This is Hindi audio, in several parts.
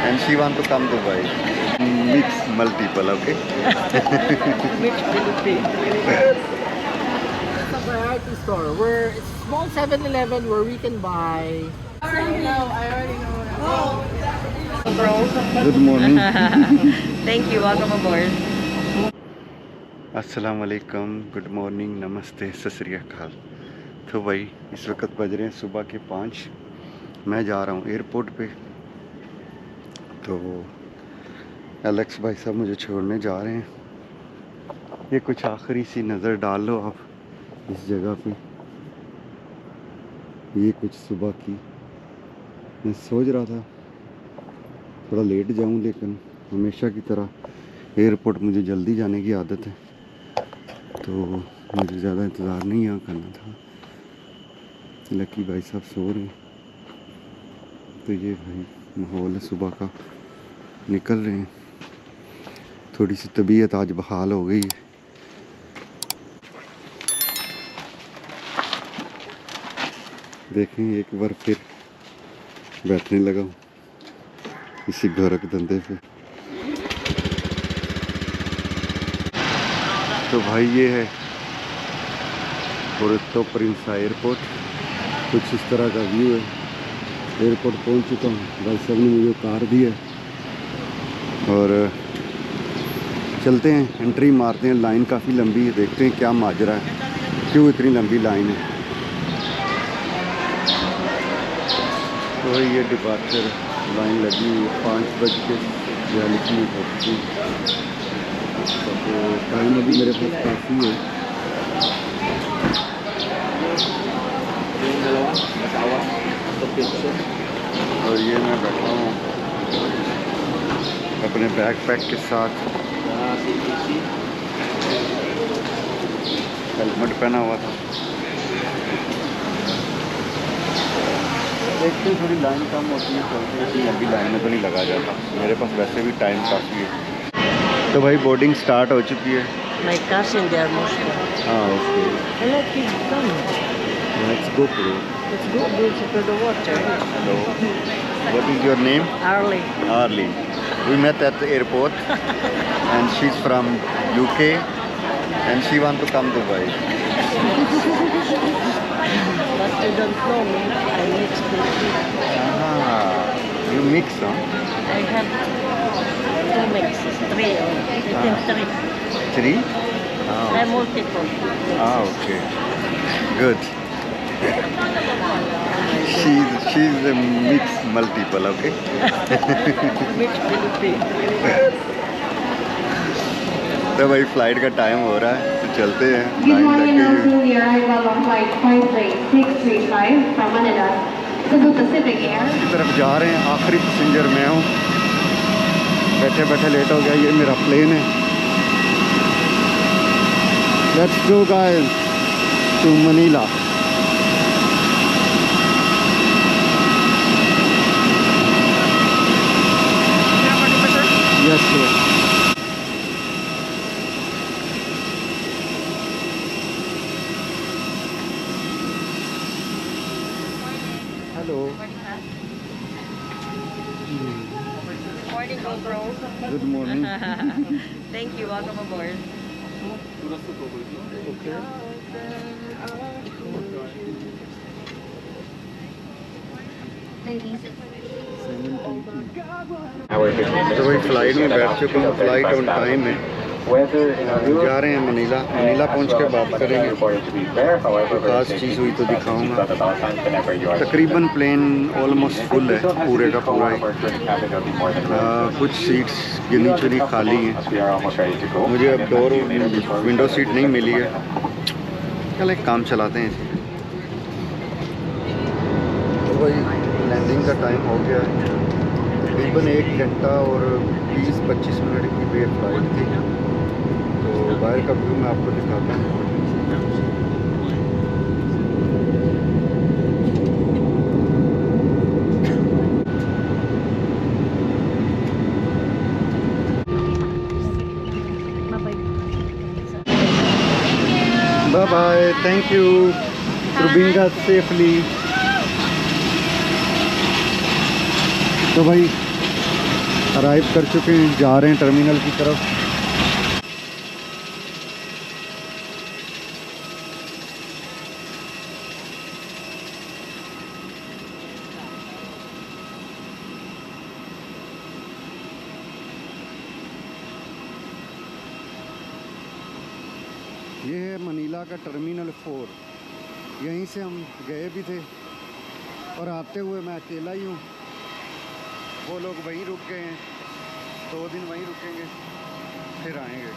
and she want to come to Dubai. Mix multiple, okay? Mixed Philippine. It's a variety store where it's small 7-Eleven where we can buy. I already know. Good morning. Thank you. Welcome aboard. अस्सलाम वालेकुम, गुड मॉर्निंग, नमस्ते, सत श्री अकाल। तो भाई इस वक्त बज रहे हैं सुबह के 5। मैं जा रहा हूँ एयरपोर्ट पे। तो एलेक्स भाई साहब मुझे छोड़ने जा रहे हैं। ये कुछ आखिरी सी नज़र डाल लो आप इस जगह पे। ये कुछ सुबह की, मैं सोच रहा था थोड़ा लेट जाऊं, लेकिन हमेशा की तरह एयरपोर्ट मुझे जल्दी जाने की आदत है, तो मुझे ज़्यादा इंतज़ार नहीं यहाँ करना था। लकी भाई साहब सो रहे हैं, तो ये भाई माहौल है सुबह का। निकल रहे हैं, थोड़ी सी तबीयत आज बहाल हो गई है। देखें एक बार फिर बैठने लगा हूँ इसी गोरख धंधे पे। तो भाई ये है पुर्तो प्रिंसा एयरपोर्ट। कुछ इस तरह का व्यू है। एयरपोर्ट पहुंच चुका हूँ। भाई साहब ने मुझे कार दी है और चलते हैं, एंट्री मारते हैं। लाइन काफ़ी लंबी है, देखते हैं क्या माजरा है, क्यों इतनी लंबी लाइन है। तो ये डिपार्चर लाइन लगी हुई है 5:42 तो टाइम अभी मेरे पास काफ़ी है। और ये मैं बैठा हूँ अपने बैकपैक के साथ। हेलमेट पहना हुआ था। देखते हैं थोड़ी लाइन कम होती है, चलते हैं। लंबी लाइन में तो नहीं लगा जाता, मेरे पास वैसे भी टाइम काफ़ी है। तो भाई बोर्डिंग स्टार्ट हो चुकी है। My cousin there mostly. हाँ okay, I like his son. Let's go pro. Let's go to the water. Hello, what is your name? Arlie. Arlie. We met at the airport and she's from UK and she want to come to Dubai. But you don't know me. I mix with Ah, you mix, huh? I have 2 mixes. 3. I think 3. 3? I multiple. Ah, okay. Good. She's a mix multiple, okay? Mixed Philippine. तो भाई फ्लाइट का टाइम हो रहा है, तो चलते हैं। Good लाइन morning, लग now गई है। to the arrival of flight 53635 from Manila to the Pacific Air. की तरफ जा रहे हैं। आखिरी पैसेंजर मैं हूँ। बैठे बैठे लेट हो गया। ये मेरा प्लेन है। Let's go guys to Manila. Yes sir. Hello, Morning, GoPro. Good morning. Thank you. Welcome aboard. Okay, तो भाई फ्लाइट में बैठ चुका हूँ। फ्लाइट ऑन टाइम है। जा रहे हैं मनीला। मनीला पहुँच के बात करेंगे। कोई खास चीज़ हुई तो दिखाऊंगा। तकरीबन प्लेन ऑलमोस्ट फुल है, पूरे का पूरा ही। कुछ सीट्स गिनी चुनी खाली हैं। मुझे अब डोर विंडो सीट नहीं मिली है। चल एक काम चलाते हैं इसे। तो भाई लैंडिंग का टाइम हो गया है। तकरीबन 1 घंटा और 20-25 मिनट की देर फ्लाइट थी। तो बाहर का व्यू मैं आपको दिखाता हूँ। Bye bye, thank you for being us safely. तो भाई अराइव कर चुके हैं, जा रहे हैं टर्मिनल की तरफ। ये है मनीला का टर्मिनल 4। यहीं से हम गए भी थे और आते हुए मैं अकेला ही हूँ। वो लोग वहीं रुक गए हैं, 2 दिन वहीं रुकेंगे फिर आएंगे।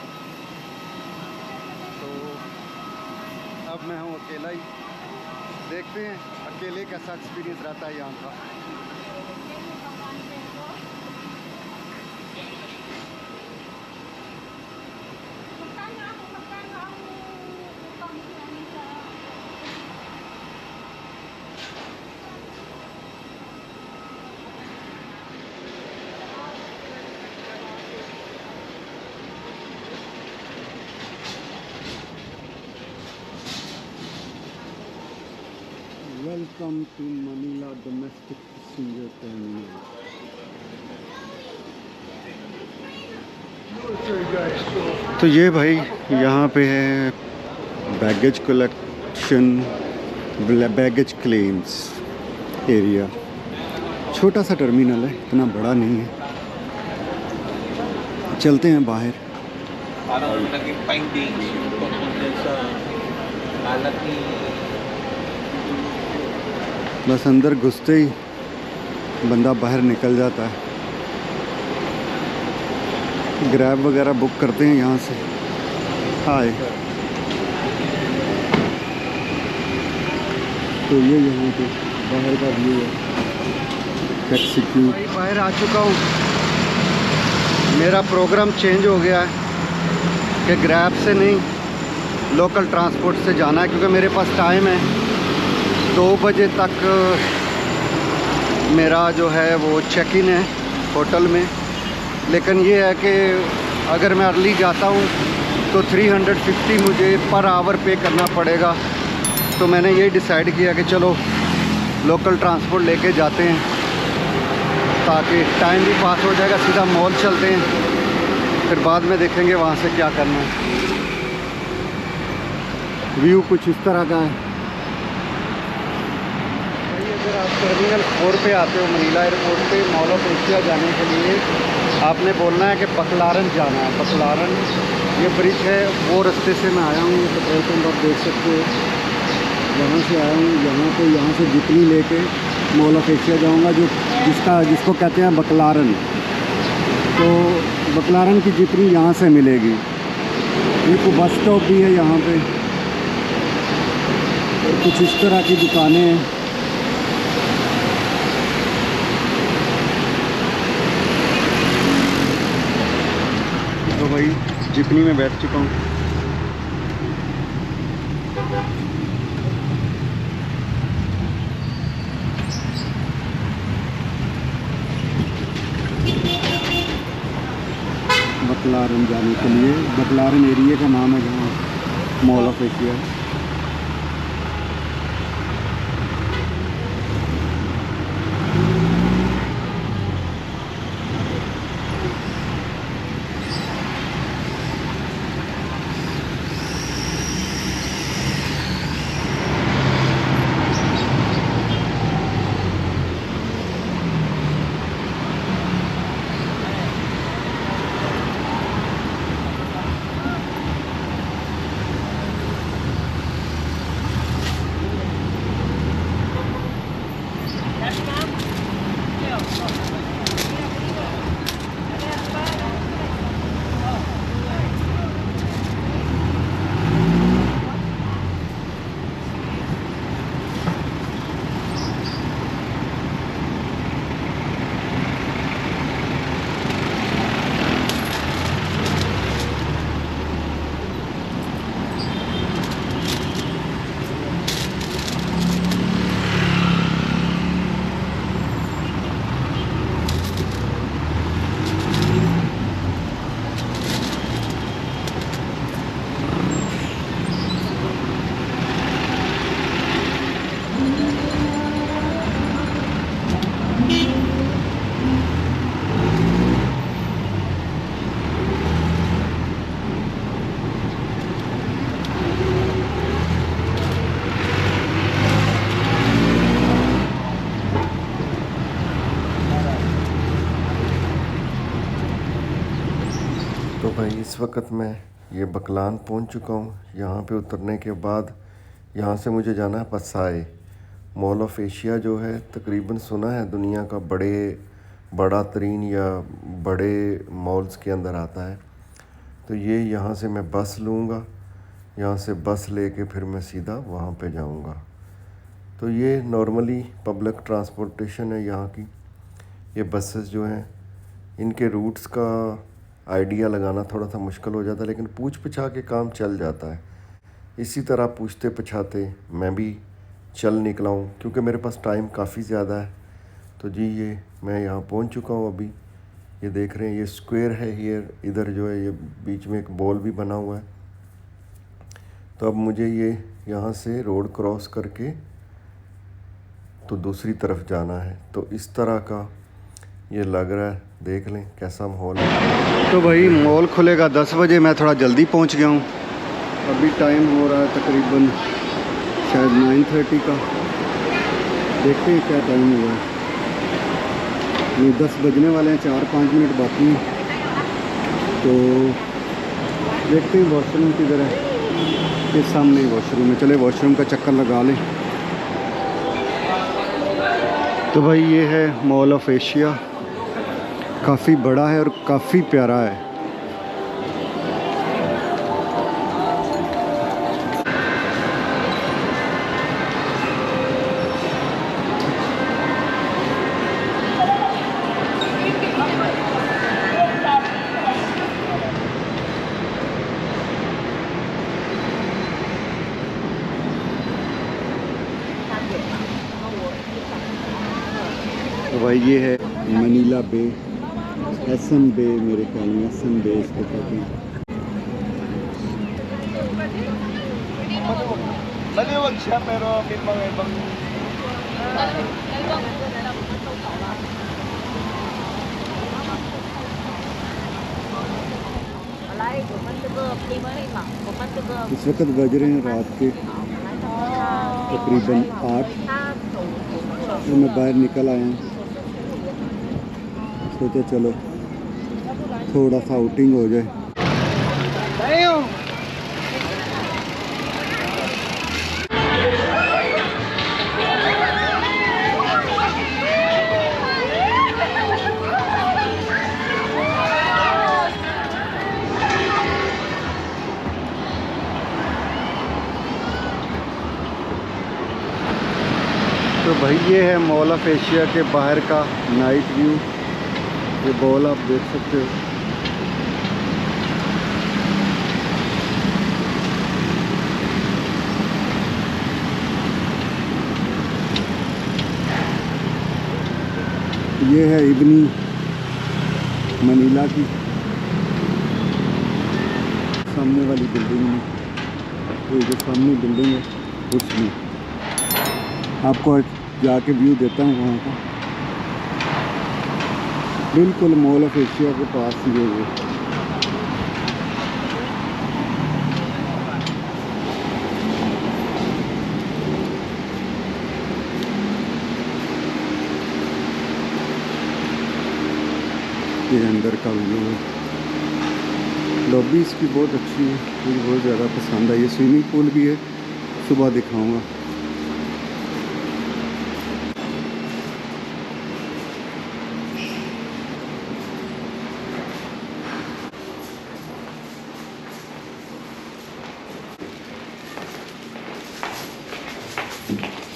तो अब मैं हूँ अकेला ही। देखते हैं अकेले कैसा एक्सपीरियंस रहता है यहाँ का। Welcome to Manila domestic passenger terminal. तो ये भाई यहाँ पे है baggage collection, baggage claims area. छोटा सा टर्मिनल है, इतना बड़ा नहीं है। चलते हैं बाहर। Parang naging findings tungkol din sa kalat ni बस अंदर घुसते ही बंदा बाहर निकल जाता है। ग्रैब वगैरह बुक करते हैं यहाँ से। हाय, तो ये यहाँ पे बाहर का व्यू है। टैक्सी क्यू बाहर आ चुका हूँ। मेरा प्रोग्राम चेंज हो गया है कि ग्रैब से नहीं लोकल ट्रांसपोर्ट से जाना है, क्योंकि मेरे पास टाइम है 2 बजे तक मेरा जो है वो चेक इन है होटल में। लेकिन ये है कि अगर मैं अर्ली जाता हूँ तो 350 मुझे पर आवर पे करना पड़ेगा। तो मैंने ये डिसाइड किया कि चलो लोकल ट्रांसपोर्ट लेके जाते हैं, ताकि टाइम भी पास हो जाएगा। सीधा मॉल चलते हैं, फिर बाद में देखेंगे वहाँ से क्या करना है। व्यू कुछ इस तरह का है। अगर आप टर्मिनल 4 पे आते हो मनीला एयरपोर्ट पे मॉल ऑफ एशिया जाने के लिए, आपने बोलना है कि बकलारन जाना है। बकलारन ये ब्रिज है, वो रास्ते से मैं आया हूँ। पेट्रोल पंप आप देख सकते हो, यहाँ से आया हूँ। यहाँ से जितनी लेके मॉल ऑफ एशिया जाऊँगा, जिसको कहते हैं बकलारन। तो बकलारन की जितनी यहाँ से मिलेगी। एक बस स्टॉप भी है यहाँ पे, और कुछ इस तरह की दुकानें हैं। तो भाई जिपनी में बैठ चुका हूँ। बकलारन जाने के लिए, बकलारन एरिया का नाम है जहाँ मॉल ऑफ एशिया। भाई इस वक्त मैं ये बकलान पहुंच चुका हूँ। यहाँ पे उतरने के बाद यहाँ से मुझे जाना है पसाए। मॉल ऑफ एशिया जो है तकरीबन सुना है दुनिया का बड़ा तरीन या बड़े मॉल्स के अंदर आता है। तो ये यहाँ से मैं बस लूँगा, यहाँ से बस लेके फिर मैं सीधा वहाँ पे जाऊँगा। तो ये नॉर्मली पब्लिक ट्रांसपोर्टेशन है यहाँ की। ये बसेस जो हैं इनके रूट्स का आइडिया लगाना थोड़ा सा मुश्किल हो जाता है, लेकिन पूछ पछा के काम चल जाता है। इसी तरह पूछते पछाते मैं भी चल निकला हूँ, क्योंकि मेरे पास टाइम काफ़ी ज़्यादा है। तो जी ये मैं यहाँ पहुँच चुका हूँ अभी। ये देख रहे हैं ये स्क्वायर है हियर, इधर जो है ये बीच में एक बॉल भी बना हुआ है। तो अब मुझे ये यहाँ से रोड क्रॉस करके तो दूसरी तरफ जाना है। तो इस तरह का ये लग रहा है, देख लें कैसा माहौल है। तो भाई मॉल खुलेगा 10 बजे, मैं थोड़ा जल्दी पहुँच गया हूँ। अभी टाइम हो रहा है तकरीबन शायद 9:30 का। देखते हैं क्या टाइम हुआ है। ये 10 बजने वाले हैं, 4-5 मिनट बाकी हैं। तो देखते हैं वॉशरूम किधर है। ये सामने ही वॉशरूम है, चले वॉशरूम का चक्कर लगा लें। तो भाई ये है मॉल ऑफ एशिया, काफ़ी बड़ा है और काफ़ी प्यारा है। तो भाई ये है मनीला बे, SM बे, मेरे ख्याल में SM बे इसको कहते हैं। Maliwag siya pero may mga ibang इस वक्त बज रहे हैं रात के तकरीबन 8। तो मैं बाहर निकल आया हूँ, सोचा चलो थोड़ा सा आउटिंग हो जाए। तो भाई ये है मॉल ऑफ एशिया के बाहर का नाइट व्यू। ये बॉल आप देख सकते हो। ये है इब्नी मनीला की सामने वाली बिल्डिंग में। ये जो सामने बिल्डिंग है उसमें आपको जाके व्यू देता हूँ वहाँ का। बिल्कुल मॉल ऑफ एशिया के पास ही है ये अंदर का व्यू है। लॉबी इसकी बहुत अच्छी है, मुझे बहुत ज़्यादा पसंद आई। ये स्विमिंग पूल भी है, सुबह दिखाऊंगा।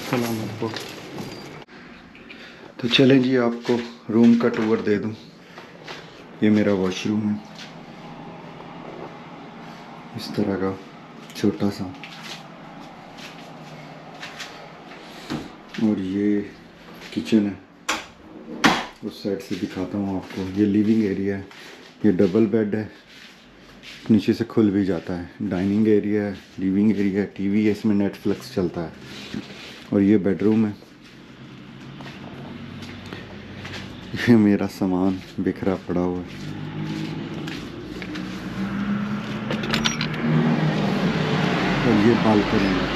सलाम आपको। तो चलें जी, आपको रूम का टूर दे दूं। ये मेरा वॉशरूम है, इस तरह का छोटा सा। और ये किचन है, उस साइड से दिखाता हूँ आपको। ये लिविंग एरिया है, ये डबल बेड है, नीचे से खुल भी जाता है। डाइनिंग एरिया है, लिविंग एरिया है, टीवी है, इसमें नेटफ्लिक्स चलता है। और ये बेडरूम है। ये मेरा सामान बिखरा पड़ा हुआ है। और ये बालकनी है।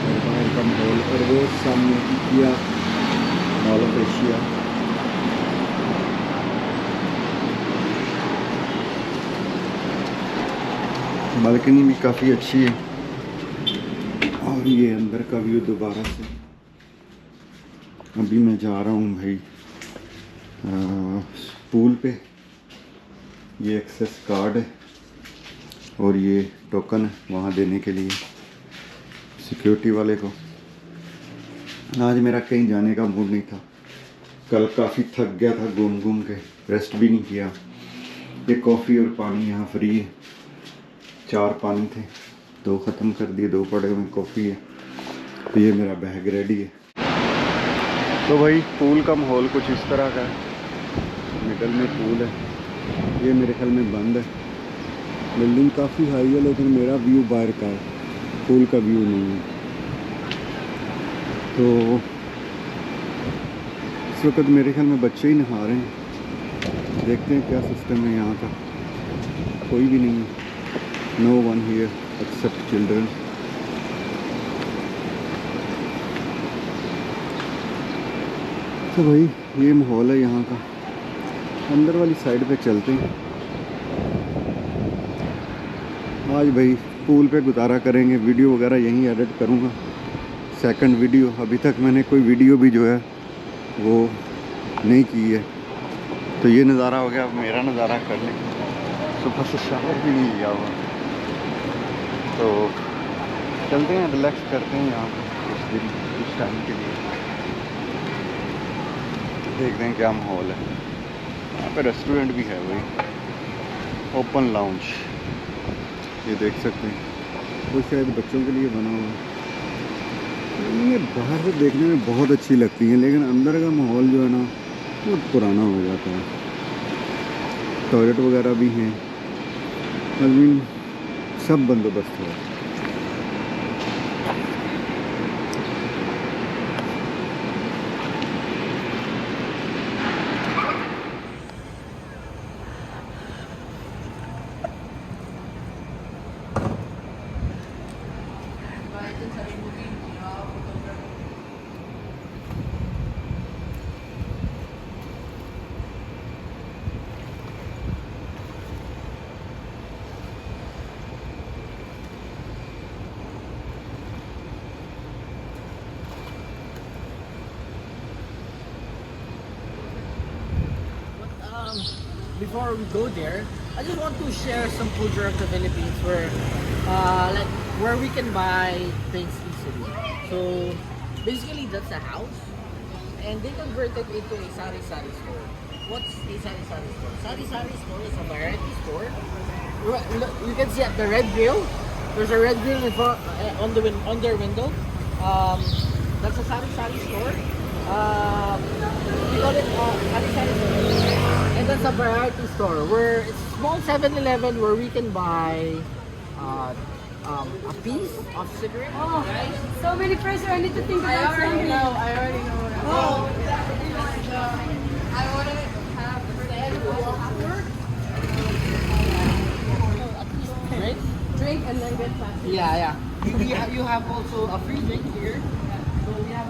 और बाहर का माहौल, और वो सामने किया मॉल ऑफ एशिया। बालकनी भी काफ़ी अच्छी है और ये अंदर का व्यू दोबारा से। अभी मैं जा रहा हूँ भाई पूल पे। ये एक्सेस कार्ड है और ये टोकन है वहाँ देने के लिए सिक्योरिटी वाले को। आज मेरा कहीं जाने का मूड नहीं था, कल काफ़ी थक गया था घूम घूम के, रेस्ट भी नहीं किया। ये कॉफ़ी और पानी यहाँ फ्री है, 4 पानी थे, 2 ख़त्म कर दिए, 2 पड़े हुए कॉफ़ी है। तो ये मेरा बैग रेडी है। तो भाई पूल का माहौल कुछ इस तरह का है, मिडल में पूल है। ये मेरे ख्याल में बंद है, बिल्डिंग काफ़ी हाई है लेकिन मेरा व्यू बाहर का है, पूल का व्यू नहीं है। तो इस वक्त मेरे ख्याल में बच्चे ही नहा रहे हैं। देखते हैं क्या सिस्टम है यहाँ का। कोई भी नहीं है, no one here except children. तो भाई ये माहौल है यहाँ का। अंदर वाली साइड पे चलते हैं। आज भाई पूल पे गुजारा करेंगे, वीडियो वगैरह यहीं एडिट करूँगा, सेकंड वीडियो। अभी तक मैंने कोई वीडियो भी जो है वो नहीं की है। तो ये नज़ारा हो गया, अब मेरा नज़ारा कर लें। सुबह से शावर भी नहीं लिया हुआ, तो चलते हैं, रिलैक्स करते हैं यहाँ पर कुछ दिन, कुछ टाइम के लिए। देखते हैं क्या माहौल है। यहाँ पे रेस्टोरेंट भी है भाई, ओपन लाउंज, ये देख सकते हैं। वो शायद बच्चों के लिए बना हुआ है। ये बाहर से देखने में बहुत अच्छी लगती है लेकिन अंदर का माहौल जो है ना बहुत पुराना हो जाता है। टॉयलेट वगैरह भी हैं, सब बंदोबस्त है। Before we go there, I just want to share some culture of the Philippines where we can buy things easily. So basically that's a house and they converted it into a sari-sari store. What's a sari-sari store? Sari-sari store is a variety store. Look, you can see at the red grill. There's a red grill in front, on their window. That's a sari-sari store. We call it sari-sari store. And that's a variety store where it's a small 7-Eleven where we can buy a piece of cigarette. Oh, so many pressure. I need to think about something. I already know. Oh. I want to have Drink and then get back. Yeah. You have also a free drink here. So we have